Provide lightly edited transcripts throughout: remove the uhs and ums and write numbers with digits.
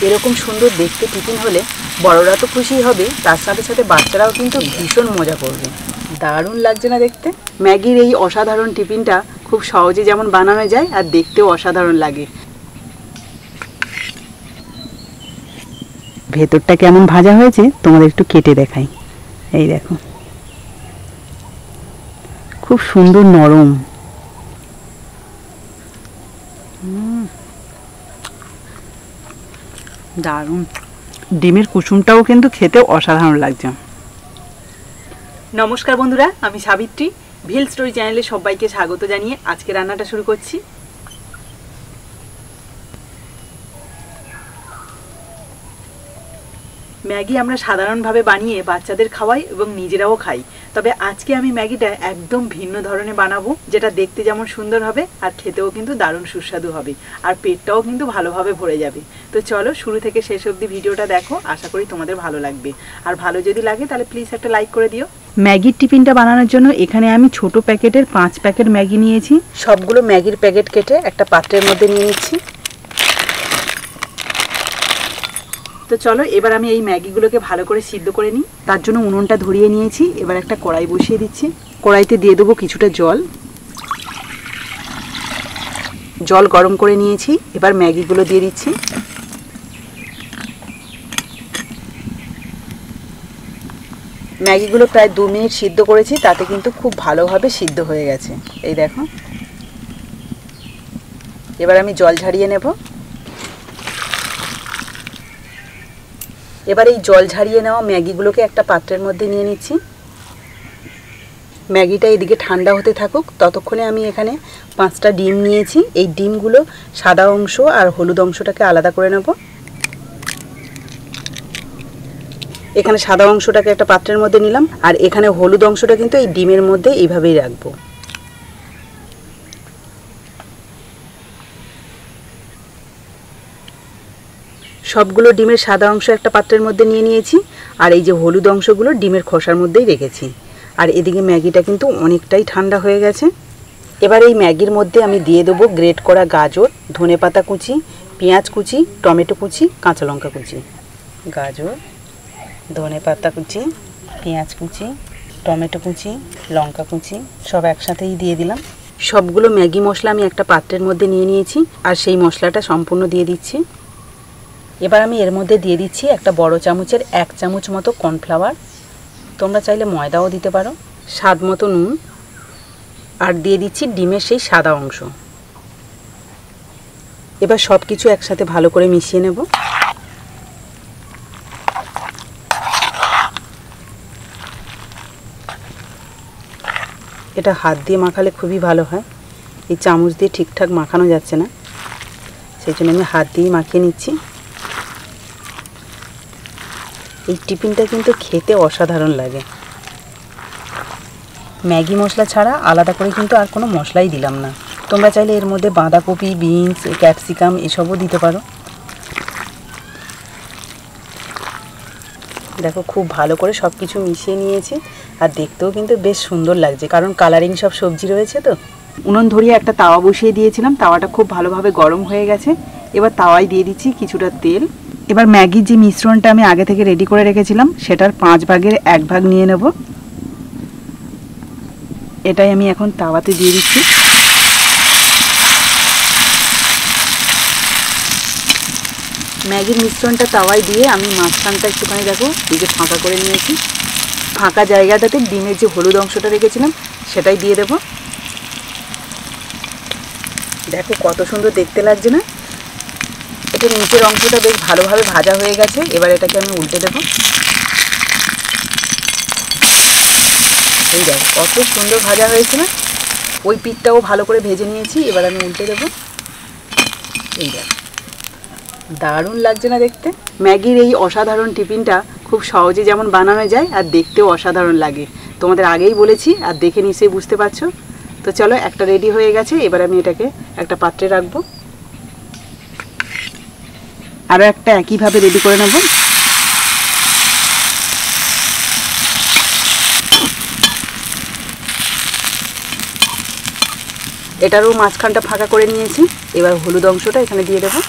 এরকম সুন্দর দেখতে টিফিন হলে বড়রা তো খুশি হবে, তার সাথে সাথে বাচ্চারাও কিন্তু ভীষণ মজা করবে। দারুণ লাগছে না দেখতে? ম্যাগির এই অসাধারণ টিফিনটা খুব সহজে যেমন বানানো যায় আর দেখতেও অসাধারণ লাগে। ভেতরটা কেমন ভাজা হয়েছে তোমাদের একটু কেটে দেখাই। এই দেখো, খুব সুন্দর নরম। দারুণ। ডিমের কুসুমটাও কিন্তু খেতে অসাধারণ লাগছে। নমস্কার বন্ধুরা, আমি সাবিত্রী। ভিল স্টোরি চ্যানেলে সবাইকে স্বাগত জানিয়ে আজকে রান্নাটা শুরু করছি। ম্যাগি আমরা সাধারণভাবে বানিয়ে বাচ্চাদের খাওয়াই এবং নিজেরাও খাই, তবে আজকে আমি ম্যাগিটা একদম ভিন্ন ধরনের বানাবো, যেটা দেখতে যেমন সুন্দর হবে আর খেতেও কিন্তু দারুণ সুস্বাদু হবে, আর পেটটাও কিন্তু ভালোভাবে ভরে যাবে। তো চলো শুরু থেকে শেষ অবধি ভিডিওটা দেখো, আশা করি তোমাদের ভালো লাগবে। আর ভালো যদি লাগে তাহলে প্লিজ একটা লাইক করে দিও। ম্যাগির টিফিনটা বানানোর জন্য এখানে আমি ছোট প্যাকেটের 5 প্যাকেট ম্যাগি নিয়েছি। সবগুলো ম্যাগির প্যাকেট কেটে একটা পাত্রের মধ্যে নিয়ে নিচ্ছি। তো চলো এবার আমি এই ম্যাগিগুলোকে ভালো করে সিদ্ধ করে নিই। তার জন্য উনুনটা ধরিয়ে নিয়েছি। এবার একটা কড়াই বসিয়ে দিচ্ছি। কড়াইতে দিয়ে দেবো কিছুটা জল। জল গরম করে নিয়েছি। এবার ম্যাগিগুলো দিয়ে দিচ্ছি। ম্যাগিগুলো প্রায় 2 মিনিট সিদ্ধ করেছি, তাতে কিন্তু খুব ভালোভাবে সিদ্ধ হয়ে গেছে। এই দেখো। এবার আমি জল ঝারিয়ে নেব। এবার এই জল ঝারিয়ে নেওয়া ম্যাগিগুলোকে একটা পাত্রের মধ্যে নিয়ে নিচ্ছি। ম্যাগিটা এদিকে ঠান্ডা হতে থাকুক, ততক্ষণে আমি এখানে 5টা ডিম নিয়েছি। এই ডিমগুলো সাদা অংশ আর হলুদ অংশটাকে আলাদা করে নেব। এখানে সাদা অংশটাকে একটা পাত্রের মধ্যে নিলাম, আর এখানে হলুদ অংশটা কিন্তু এই ডিমের মধ্যে এইভাবেই রাখবো। সবগুলো ডিমের সাদা অংশ একটা পাত্রের মধ্যে নিয়ে নিয়েছি, আর এই যে হলুদ অংশগুলো ডিমের খোসার মধ্যেই রেখেছি। আর এদিকে ম্যাগিটা কিন্তু অনেকটাই ঠান্ডা হয়ে গেছে। এবার এই ম্যাগির মধ্যে আমি দিয়ে দেবো গ্রেট করা গাজর, ধনেপাতা কুচি, পেঁয়াজ কুচি, টমেটো কুচি, কাঁচা লঙ্কা কুচি। গাজর, ধনেপাতা কুচি, পেঁয়াজ কুচি, টমেটো কুচি, লঙ্কা কুচি সব একসাথেই দিয়ে দিলাম। সবগুলো ম্যাগি মশলা আমি একটা পাত্রের মধ্যে নিয়ে নিয়েছি, আর সেই মশলাটা সম্পূর্ণ দিয়ে দিচ্ছি। এবার আমি এর মধ্যে দিয়ে দিচ্ছি একটা বড় চামচের 1 চামচ মতো কর্নফ্লাওয়ার। তোমরা চাইলে ময়দাও দিতে পারো। স্বাদ মতো নুন, আর দিয়ে দিচ্ছি ডিমের সেই সাদা অংশ। এবার সব কিছু একসাথে ভালো করে মিশিয়ে নেব। এটা হাত দিয়ে মাখালে খুবই ভালো হয়। এই চামচ দিয়ে ঠিকঠাক মাখানো যাচ্ছে না, সেই জন্য আমি হাত দিয়ে মাখিয়ে নিচ্ছি। এই টিফিনটা কিন্তু খেতে অসাধারণ লাগে। ম্যাগি মশলা ছাড়া আলাদা করে কিন্তু আর কোনো মশলাই দিলাম না। তোমরা চাইলে এর মধ্যে বাঁধাকপি, বিনস, ক্যাপসিকাম এসবও দিতে পারো। দেখো খুব ভালো করে সব কিছু মিশিয়ে নিয়েছি, আর দেখতেও কিন্তু বেশ সুন্দর লাগছে, কারণ কালারিং সব সবজি রয়েছে। তো উনুন ধরিয়ে একটা তাওয়া বসিয়ে দিয়েছিলাম। তাওয়াটা খুব ভালোভাবে গরম হয়ে গেছে। এবার তাওয়ায় দিয়ে দিচ্ছি কিছুটা তেল। এবার ম্যাগির যে মিশ্রণটা আমি আগে থেকে রেডি করে রেখেছিলাম, সেটার 5 ভাগের 1 ভাগ নিয়ে নেব। এটাই আমি এখন তাওয়াতে দিয়ে দিচ্ছি। ম্যাগির মিশ্রণটা তাওয়ায় দিয়ে আমি মাঝখানটা একটুখানি দেখো এই যে ফাঁকা করে নিয়েছি। ফাঁকা জায়গাটাতে ডিমের যে হলুদ অংশটা রেখেছিলাম সেটাই দিয়ে দেব। দেখো কত সুন্দর দেখতে লাগছে না? এটা নিচের অংশটা বেশ ভালোভাবে ভাজা হয়ে গেছে। এবার এটাকে আমি উল্টে দেবো। এই দেখো কত সুন্দর ভাজা হয়েছে না? ওই পিঠটাও ভালো করে ভেজে নিয়েছি। এবার আমি উল্টে দেবো। এই দেখো দারুণ লাগছে না দেখতে? ম্যাগির এই অসাধারণ টিফিনটা খুব সহজে যেমন বানানো যায় আর দেখতেও অসাধারণ লাগে। তোমাদের আগেই বলেছি, আর দেখে নিশ্চয়ই বুঝতে পারছো। তো চলো, একটা রেডি হয়ে গেছে। এবার আমি এটাকে একটা পাত্রে রাখবো। আরও একটা একইভাবে রেডি করে নেব। এটারও মাঝখানটা ফাঁকা করে নিয়েছি। এবার হলুদ অংশটা এখানে দিয়ে দেবো।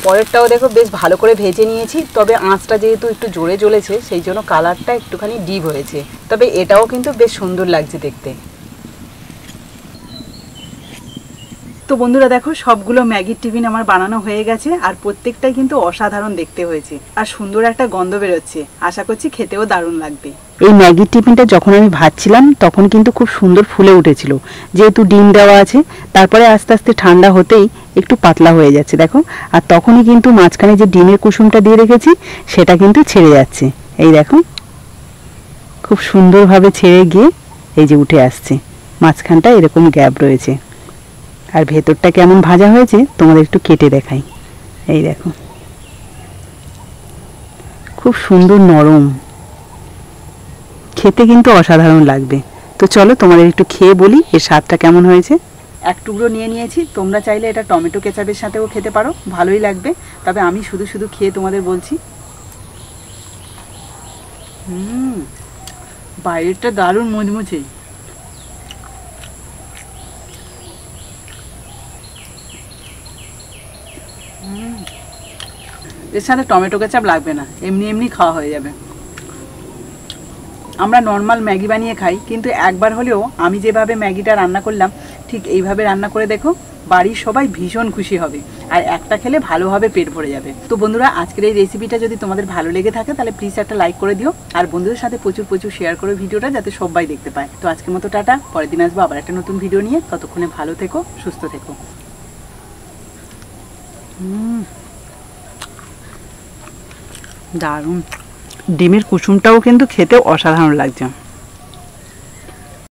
পরেরটাও দেখো বেশ ভালো করে ভেজে নিয়েছি, তবে আঁচটা যেহেতু একটু জোরে জ্বলেছে সেই জন্য কালারটা একটুখানি ডিপ হয়েছে, তবে এটাও কিন্তু বেশ সুন্দর লাগছে দেখতে। তো বন্ধুরা দেখো সবগুলো ম্যাগির টিফিন আমার বানানো হয়ে গেছে, আর প্রত্যেকটাই কিন্তু অসাধারণ দেখতে হয়েছে আর সুন্দর একটা গন্ধ বেরোচ্ছে। আশা করছি খেতেও দারুণ লাগবে। এই ম্যাগির টিফিনটা যখন আমি ভাজছিলাম তখন কিন্তু খুব সুন্দর ফুলে উঠেছিল, যেহেতু ডিম দেওয়া আছে। তারপরে আস্তে আস্তে ঠান্ডা হতেই একটু পাতলা হয়ে যাচ্ছে দেখো, আর তখনই কিন্তু মাঝখানে যে ডিমের কুসুমটা দিয়ে রেখেছি সেটা কিন্তু ছেড়ে যাচ্ছে। এই দেখো খুব সুন্দরভাবে ছেড়ে গিয়ে এই যে উঠে আসছে, মাঝখানটা এরকম গ্যাপ রয়েছে। আর ভেতরটা কেমন ভাজা হয়েছে তোমাদের একটু কেটে দেখাই। এই দেখো খুব সুন্দর নরম, খেতে কিন্তু অসাধারণ লাগবে। তো চলো তোমাদের একটু খেয়ে বলি এর স্বাদটা কেমন হয়েছে। এক টুকরো নিয়ে নিয়েছি, তোমরা চাইলে এটা টমেটো কেচাপের সাথেও খেতে পারো, ভালোই লাগবে। তবে আমি শুধু শুধু খেয়ে তোমাদের বলছি। বাইরেরটা দারুণ মুচমুচে, এর সাথে টমেটো কেচাপ লাগবে না, এমনি এমনি খাওয়া হয়ে যাবে। আমরা নর্মাল ম্যাগি বানিয়ে খাই, কিন্তু একবার হলেও আমি যেভাবে ম্যাগিটা রান্না করলাম ঠিক এইভাবে রান্না করে দেখো, বাড়ির সবাই ভীষণ খুশি হবে আর একটা খেলে ভালোভাবে পেট ভরে যাবে। তো বন্ধুরা আজকের এই রেসিপিটা যদি তোমাদের ভালো লেগে থাকে তাহলে প্লিজ একটা লাইক করে দিও, আর বন্ধুদের সাথে প্রচুর প্রচুর শেয়ার করো ভিডিওটা, যাতে সবাই দেখতে পায়। তো আজকের মতো টাটা, পরের দিন আসবো আবার একটা নতুন ভিডিও নিয়ে। ততক্ষণে ভালো থেকো, সুস্থ থেকো। দারুণ, ডিমের কুসুমটাও কিন্তু খেতে অসাধারণ লাগছে।